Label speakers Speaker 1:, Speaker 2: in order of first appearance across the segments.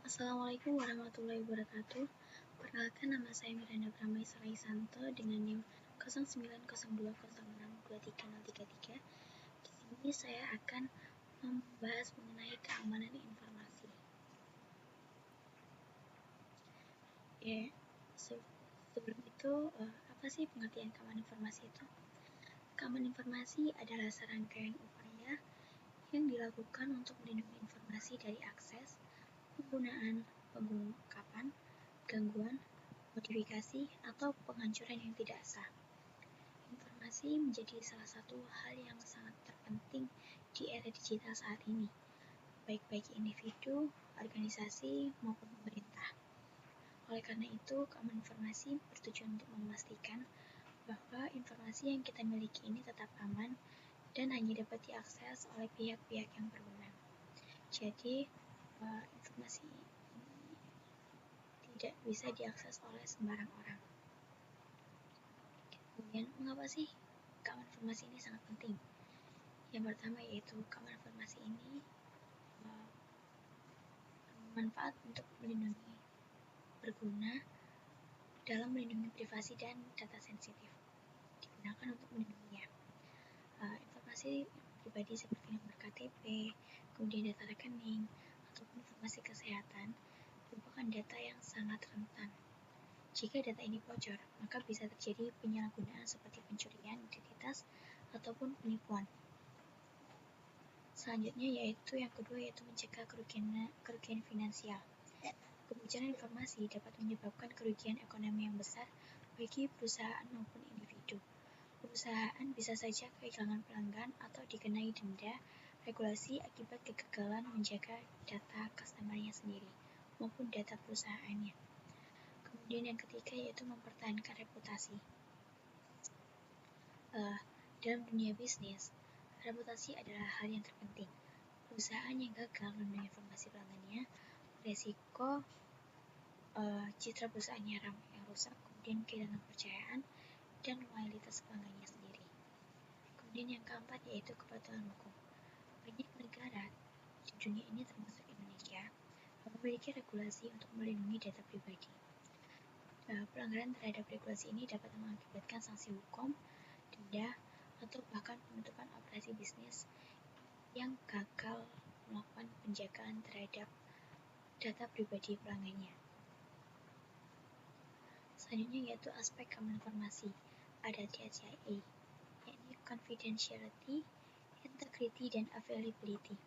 Speaker 1: Assalamualaikum warahmatullahi wabarakatuh. Perkenalkan, nama saya Miranda Prameswara Isanto dengan NIM 0902062333. Di sini saya akan membahas mengenai keamanan informasi. Sebelum itu, apa sih pengertian keamanan informasi itu? Keamanan informasi adalah serangkaian upaya yang dilakukan untuk melindungi informasi dari akses, penggunaan, pengungkapan, gangguan, modifikasi, atau penghancuran yang tidak sah. Informasi menjadi salah satu hal yang sangat terpenting di era digital saat ini, baik bagi individu, organisasi, maupun pemerintah. Oleh karena itu, keamanan informasi bertujuan untuk memastikan bahwa informasi yang kita miliki ini tetap aman dan hanya dapat diakses oleh pihak-pihak yang berwenang. Jadi, informasi ini tidak bisa diakses oleh sembarang orang. Kemudian, mengapa sih keamanan informasi ini sangat penting? Yang pertama yaitu keamanan informasi ini bermanfaat untuk berguna dalam melindungi privasi dan data sensitif, digunakan untuk melindunginya. Informasi pribadi seperti nomor KTP, kemudian data rekening, ataupun informasi kesehatan merupakan data yang sangat rentan. Jika data ini bocor, maka bisa terjadi penyalahgunaan seperti pencurian identitas ataupun penipuan. Selanjutnya yang kedua yaitu mencegah kerugian finansial. Kebocoran informasi dapat menyebabkan kerugian ekonomi yang besar bagi perusahaan maupun individu. Perusahaan bisa saja kehilangan pelanggan atau dikenai denda regulasi akibat kegagalan menjaga data customer-nya sendiri maupun data perusahaannya. Kemudian yang ketiga yaitu mempertahankan reputasi. Dalam dunia bisnis, reputasi adalah hal yang terpenting. Perusahaan yang gagal melindungi informasi pelanggannya, resiko citra perusahaannya yang rusak, kemudian kehilangan kepercayaan dan loyalitas pelanggannya sendiri. Kemudian yang keempat yaitu kepatuhan hukum. Banyak negara di dunia ini termasuk Indonesia memiliki regulasi untuk melindungi data pribadi. Pelanggaran terhadap regulasi ini dapat mengakibatkan sanksi hukum, denda, atau bahkan penutupan operasi bisnis yang gagal melakukan penjagaan terhadap data pribadi pelanggannya. Selanjutnya yaitu aspek keamanan informasi. Ada CIA, yakni confidentiality, integrity, dan availability.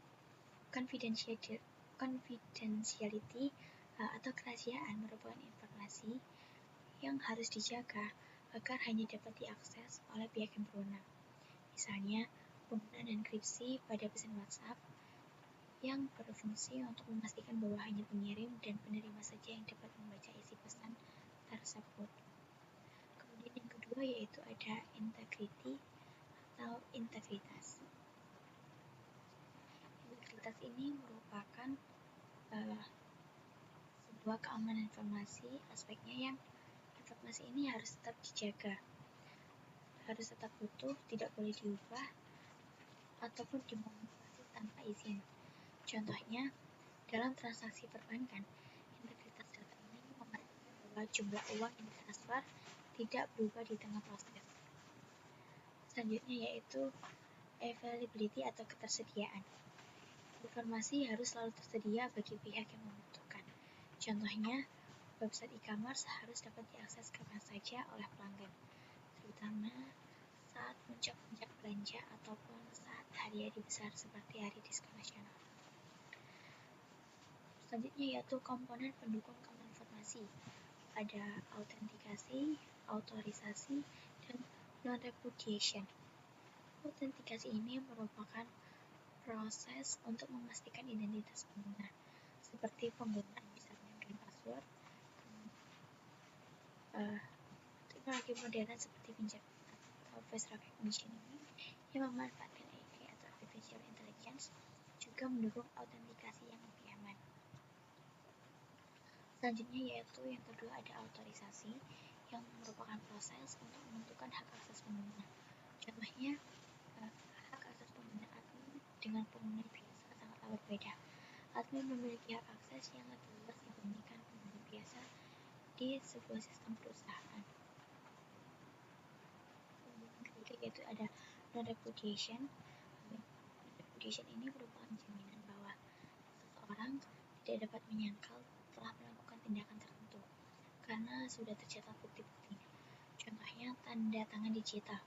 Speaker 1: Confidentiality atau kerahasiaan merupakan informasi yang harus dijaga agar hanya dapat diakses oleh pihak yang berwenang. Misalnya, penggunaan enkripsi pada pesan WhatsApp yang berfungsi untuk memastikan bahwa hanya pengirim dan penerima saja yang dapat membaca isi pesan tersebut. Kemudian yang kedua yaitu ada integrity atau integritas. Integritas ini merupakan sebuah keamanan informasi, aspeknya yang informasi ini harus tetap dijaga, harus tetap utuh, tidak boleh diubah ataupun dimanipulasi tanpa izin. Contohnya, dalam transaksi perbankan, integritas data ini memastikan bahwa jumlah uang yang ditransfer tidak berubah di tengah proses. Selanjutnya yaitu availability atau ketersediaan. Informasi harus selalu tersedia bagi pihak yang membutuhkan. Contohnya, website e-commerce harus dapat diakses kapan saja oleh pelanggan, terutama saat puncak-puncak belanja ataupun saat hari-hari besar seperti hari diskon nasional. Selanjutnya yaitu komponen pendukung keamanan informasi. Ada autentikasi, autorisasi, dan non-repudiation. Autentikasi ini merupakan proses untuk memastikan identitas pengguna, seperti penggunaan username dan password, teknologi modern seperti fingerprint atau face recognition ini yang memanfaatkan AI atau artificial intelligence juga mendukung autentikasi yang lebih aman. Selanjutnya yaitu yang kedua ada autorisasi yang merupakan proses untuk menentukan hak akses pengguna. Contohnya, hak akses pengguna admin dengan pengguna biasa sangatlah berbeda. admin memiliki hak akses yang lebih luas dibandingkan pengguna biasa di sebuah sistem perusahaan. Kemudian yang ketiga yaitu ada non-repudiation. Non-repudiation ini merupakan jaminan bahwa seseorang tidak dapat menyangkal telah melakukan tindakan tertentu karena sudah tercatat bukti-buktinya. Contohnya tanda tangan digital.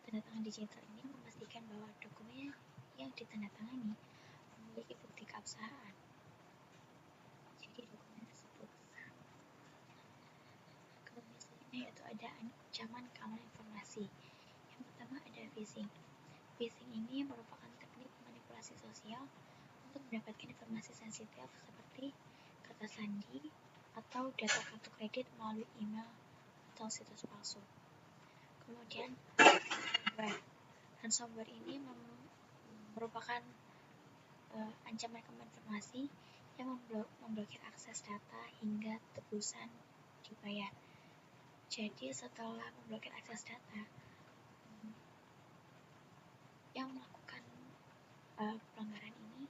Speaker 1: Tanda tangan digital ini memastikan bahwa dokumen yang ditandatangani memiliki bukti keabsahan. Jadi dokumen tersebut sah. Kemudian selanjutnya yaitu ada ancaman keamanan informasi. Yang pertama ada phishing. Phishing ini merupakan teknik manipulasi sosial untuk mendapatkan informasi sensitif seperti kata sandi atau data kartu kredit melalui email atau situs palsu. Kemudian ransomware ini merupakan ancaman keamanan informasi yang memblokir akses data hingga tebusan dibayar. Jadi setelah memblokir akses data, yang melakukan pelanggaran ini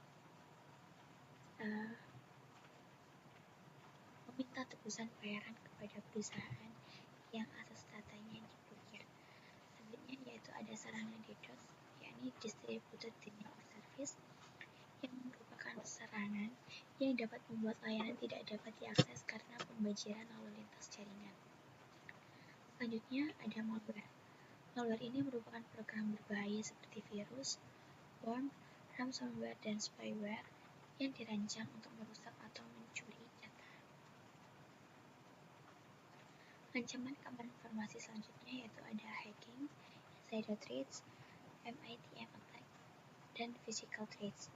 Speaker 1: meminta tebusan bayaran kepada perusahaan yang akses datanya diblokir. Selanjutnya yaitu ada serangan DDoS, yakni Distributed Denial of Service, yang merupakan serangan yang dapat membuat layanan tidak dapat diakses karena pembajaran lalu lintas jaringan. Selanjutnya ada malware. Malware ini merupakan program berbahaya seperti virus, worm, ransomware, dan spyware yang dirancang untuk merusak atau mencuri data. Ancaman keamanan informasi selanjutnya yaitu ada hacking, insider threats, MITM attack, dan physical threats.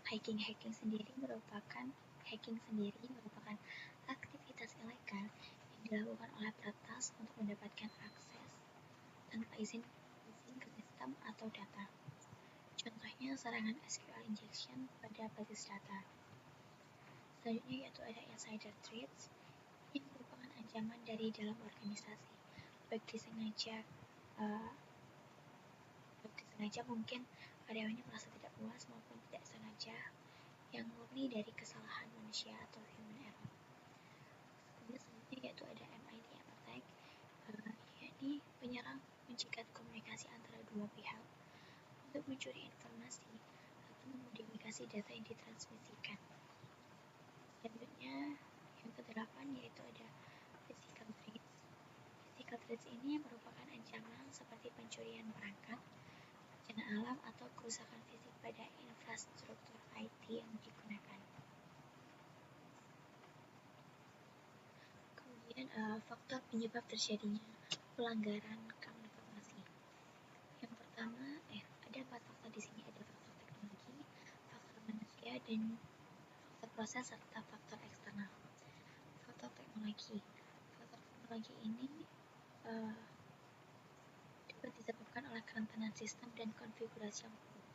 Speaker 1: Hacking sendiri merupakan aktivitas ilegal yang dilakukan oleh peretas untuk mendapatkan akses tanpa izin ke sistem atau data. Contohnya serangan SQL injection pada basis data. Selanjutnya yaitu ada insider threats yang merupakan ancaman dari dalam organisasi, baik disengaja mungkin karyawannya merasa tidak puas maupun tidak sengaja yang murni dari kesalahan manusia atau human error. Kemudian selanjutnya yaitu ada MITM attack, yakni penyerang mencegat komunikasi antara dua pihak untuk mencuri informasi atau memodifikasi data yang ditransmisikan. Selanjutnya yang ke-8 yaitu ada physical threats. Physical threats ini merupakan ancaman seperti pencurian perangkat, bencana alam, atau kerusakan fisik pada infrastruktur IT yang digunakan. Kemudian faktor penyebab terjadinya pelanggaran keamanan informasi. Yang pertama, ada 4 faktor di sini, ada faktor teknologi, faktor manusia, dan faktor proses serta faktor eksternal. Faktor teknologi ini dapat disebabkan oleh kerentanan sistem dan konfigurasi yang buruk.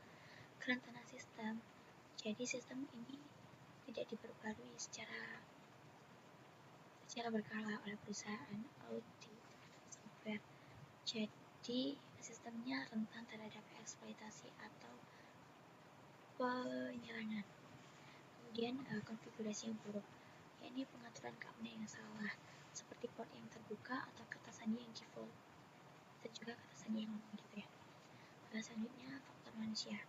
Speaker 1: Kerentanan sistem, jadi sistem ini tidak diperbarui secara berkala oleh perusahaan audit software. Jadi sistemnya rentan terhadap eksploitasi atau penyerangan. Kemudian konfigurasi yang buruk, yakni pengaturan keamanan yang salah, seperti port yang terbuka atau kata sandi yang default, dan juga kata sandi yang lama gitu ya. Selanjutnya faktor manusia.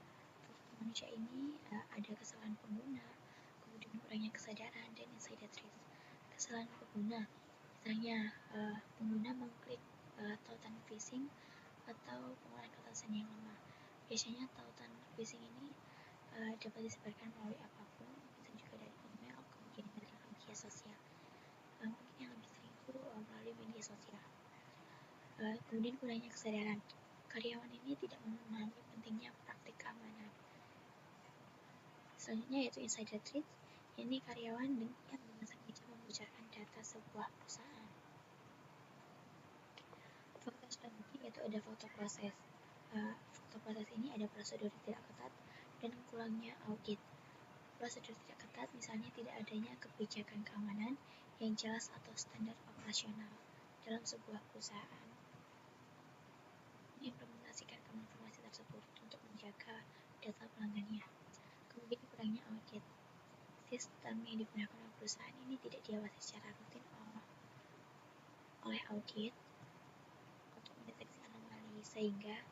Speaker 1: Faktor manusia ini ada kesalahan pengguna, kemudian kurangnya kesadaran, dan insider threats. Kesalahan pengguna, misalnya pengguna mengklik tautan phishing atau penggunaan kata sandi yang lama. Biasanya tautan phishing ini dapat disebarkan melalui apapun, bisa juga dari email, kemudian dari media sosial. Mungkin yang lebih sering itu melalui media sosial. Kemudian kurangnya kesadaran. Karyawan ini tidak memahami pentingnya praktik keamanan. Selanjutnya yaitu insider threats, yakni karyawan yang dengan sengaja membocorkan data sebuah perusahaan. Faktor selanjutnya yaitu ada faktor proses. Faktor proses ini ada prosedur tidak ketat dan kurangnya audit. Prosedur tidak ketat misalnya tidak adanya kebijakan keamanan yang jelas atau standar operasional dalam sebuah perusahaan. Mengimplementasikan keamanan informasi tersebut untuk menjaga data pelanggannya. Kemudian kurangnya audit. sistem yang digunakan oleh perusahaan ini tidak diawasi secara rutin oleh audit untuk mendeteksi anomali, sehingga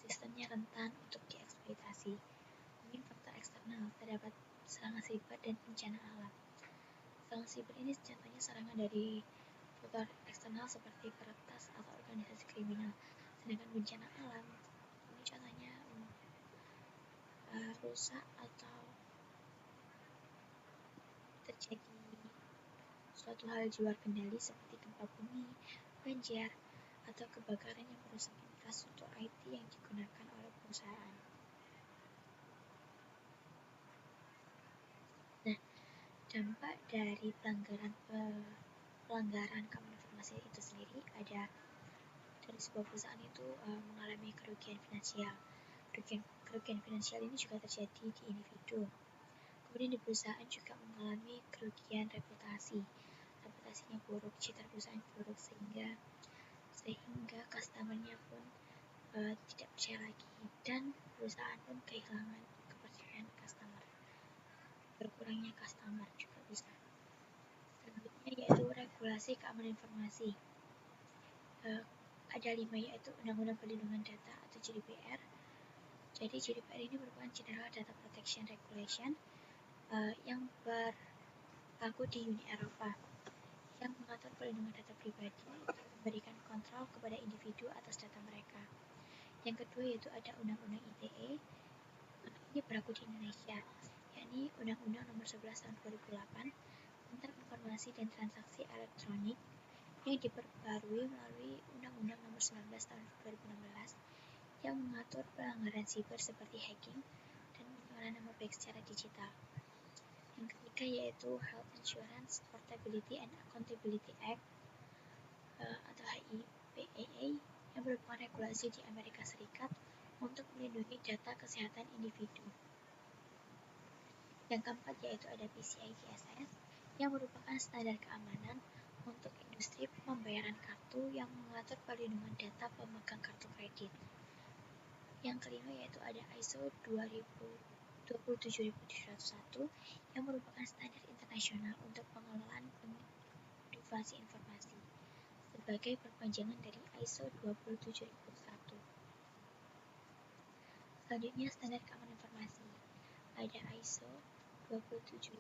Speaker 1: sistemnya rentan untuk dieksploitasi. Mungkin faktor eksternal, terdapat serangan siber dan bencana alam. Serangan siber ini contohnya serangan dari faktor eksternal seperti peretas atau organisasi kriminal. Sedangkan bencana alam ini contohnya rusak atau terjadi suatu hal di luar kendali seperti gempa bumi, banjir, atau kebakaran yang merusak infrastruktur IT yang digunakan oleh perusahaan. Nah, dampak dari pelanggaran keamanan informasi itu sendiri ada dari sebuah perusahaan itu mengalami kerugian finansial. Kerugian finansial ini juga terjadi di individu. Kemudian di perusahaan juga mengalami kerugian reputasinya buruk, citra perusahaan buruk, sehingga customer-nya pun tidak percaya lagi, dan perusahaan pun kehilangan kepercayaan customer, berkurangnya customer juga bisa. Selanjutnya yaitu regulasi keamanan informasi. Ada 5, yaitu Undang-Undang Perlindungan Data atau GDPR. Jadi GDPR ini merupakan General Data Protection Regulation yang berlaku di Uni Eropa, yang mengatur perlindungan data pribadi untuk memberikan kontrol kepada individu atas data mereka. Yang kedua yaitu ada Undang-Undang ITE. Ini berlaku di Indonesia, yakni Undang-Undang Nomor 11 Tahun 2008 tentang Informasi dan Transaksi Elektronik, yang diperbarui melalui Undang-Undang Nomor 19 Tahun 2016 yang mengatur pelanggaran siber seperti hacking dan pencemaran nama baik secara digital. Yang ketiga yaitu Health Insurance Portability and Accountability Act atau HIPAA, yang merupakan regulasi di Amerika Serikat untuk melindungi data kesehatan individu. Yang keempat yaitu ada PCI DSS, yang merupakan standar keamanan untuk industri pembayaran kartu yang mengatur perlindungan data pemegang kartu kredit. Yang kelima yaitu ada ISO 27701 yang merupakan standar internasional untuk pengelolaan privasi informasi sebagai perpanjangan dari ISO 27001. Selanjutnya standar keamanan informasi. Ada ISO 27001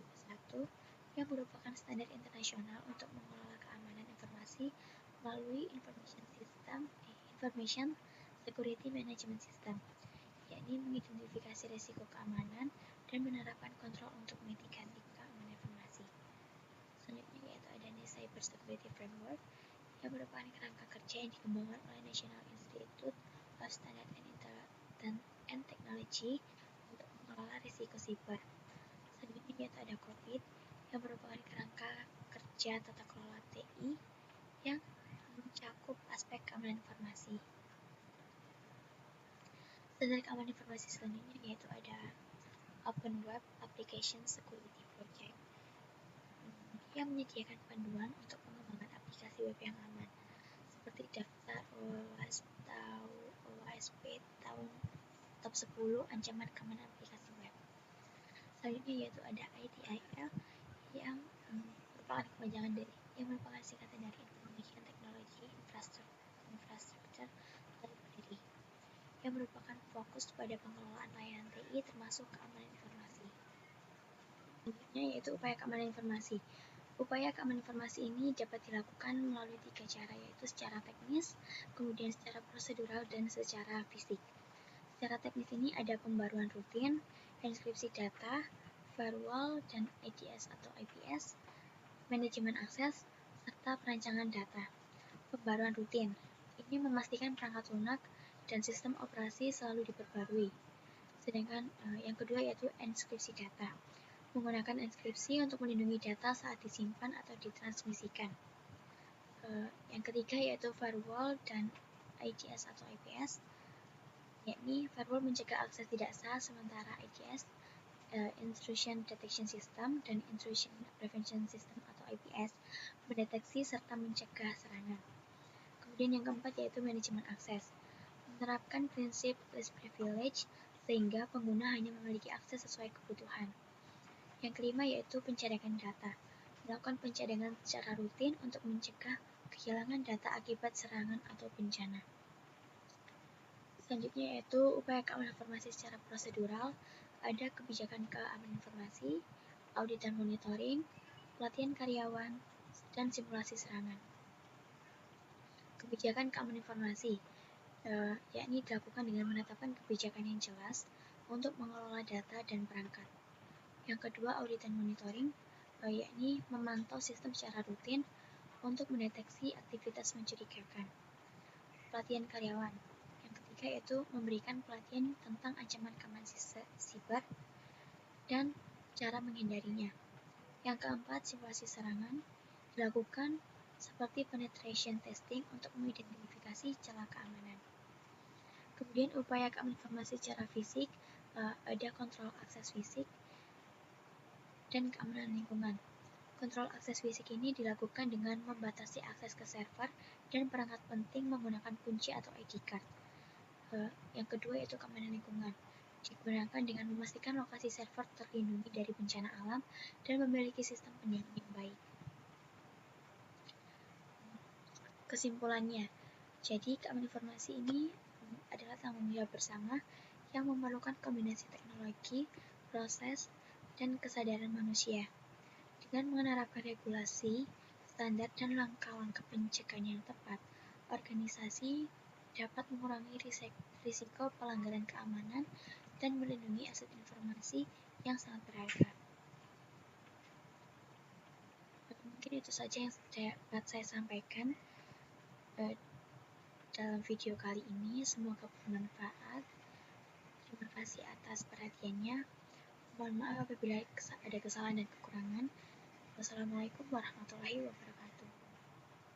Speaker 1: yang merupakan standar internasional untuk mengelola keamanan informasi melalui Information Security Management System, yakni mengidentifikasi risiko keamanan dan menerapkan kontrol untuk mitigasi keamanan informasi. Selanjutnya yaitu ada Cyber Security Framework, yang merupakan kerangka kerja yang dikembangkan oleh National Institute of Standards and Technology untuk mengelola risiko siber. Selanjutnya yaitu ada COVID, yang merupakan kerangka kerja tata kelola TI yang mencakup aspek keamanan informasi. Standar keamanan informasi selanjutnya yaitu ada Open Web Application Security Project, yang menyediakan panduan untuk pengembangan aplikasi web yang aman, seperti daftar OWASP tahun top 10 ancaman keamanan aplikasi web. Selanjutnya yaitu ada ITIL, yang merupakan kepanjangan dari singkatan dari Information Technology Infrastructure Library, yang merupakan fokus pada pengelolaan layanan TI termasuk keamanan informasi. Selanjutnya yaitu upaya keamanan informasi. Upaya keamanan informasi ini dapat dilakukan melalui 3 cara, yaitu secara teknis, kemudian secara prosedural, dan secara fisik. Secara teknis ini ada pembaruan rutin, enkripsi data, firewall dan IDS atau IPS, manajemen akses, serta perancangan data. Pembaruan rutin ini memastikan perangkat lunak dan sistem operasi selalu diperbarui. Sedangkan yang kedua yaitu enkripsi data, menggunakan enkripsi untuk melindungi data saat disimpan atau ditransmisikan. Yang ketiga yaitu firewall dan IDS atau IPS, yakni firewall mencegah akses tidak sah, sementara IDS Intrusion Detection System dan Intrusion Prevention System atau IPS mendeteksi serta mencegah serangan. Kemudian yang keempat yaitu manajemen akses, menerapkan prinsip least privilege sehingga pengguna hanya memiliki akses sesuai kebutuhan. Yang kelima yaitu pencadangan data. Melakukan pencadangan secara rutin untuk mencegah kehilangan data akibat serangan atau bencana. Selanjutnya yaitu upaya keamanan informasi secara prosedural, ada kebijakan keamanan informasi, audit dan monitoring, pelatihan karyawan, dan simulasi serangan. Kebijakan keamanan informasi, yakni dilakukan dengan menetapkan kebijakan yang jelas untuk mengelola data dan perangkat. Yang kedua, audit dan monitoring, yakni memantau sistem secara rutin untuk mendeteksi aktivitas mencurigakan. Pelatihan karyawan. Yang ketiga yaitu memberikan pelatihan tentang ancaman keamanan siber dan cara menghindarinya. Yang keempat, simulasi serangan dilakukan seperti penetration testing untuk mengidentifikasi celah keamanan. Kemudian upaya keamanan informasi secara fisik, ada kontrol akses fisik dan keamanan lingkungan. Kontrol akses fisik ini dilakukan dengan membatasi akses ke server dan perangkat penting menggunakan kunci atau ID card. Yang kedua yaitu keamanan lingkungan. Digunakan dengan memastikan lokasi server terlindungi dari bencana alam dan memiliki sistem pendingin yang baik. Kesimpulannya, jadi keamanan informasi ini adalah tanggung jawab bersama yang memerlukan kombinasi teknologi, proses, dan kesadaran manusia. Dengan menerapkan regulasi, standar, dan langkah-langkah pencegahan yang tepat, organisasi dapat mengurangi risiko pelanggaran keamanan dan melindungi aset informasi yang sangat berharga. Mungkin itu saja yang dapat saya sampaikan dalam video kali ini. Semoga bermanfaat. Terima kasih atas perhatiannya. Mohon maaf apabila ada kesalahan dan kekurangan. Wassalamualaikum warahmatullahi wabarakatuh.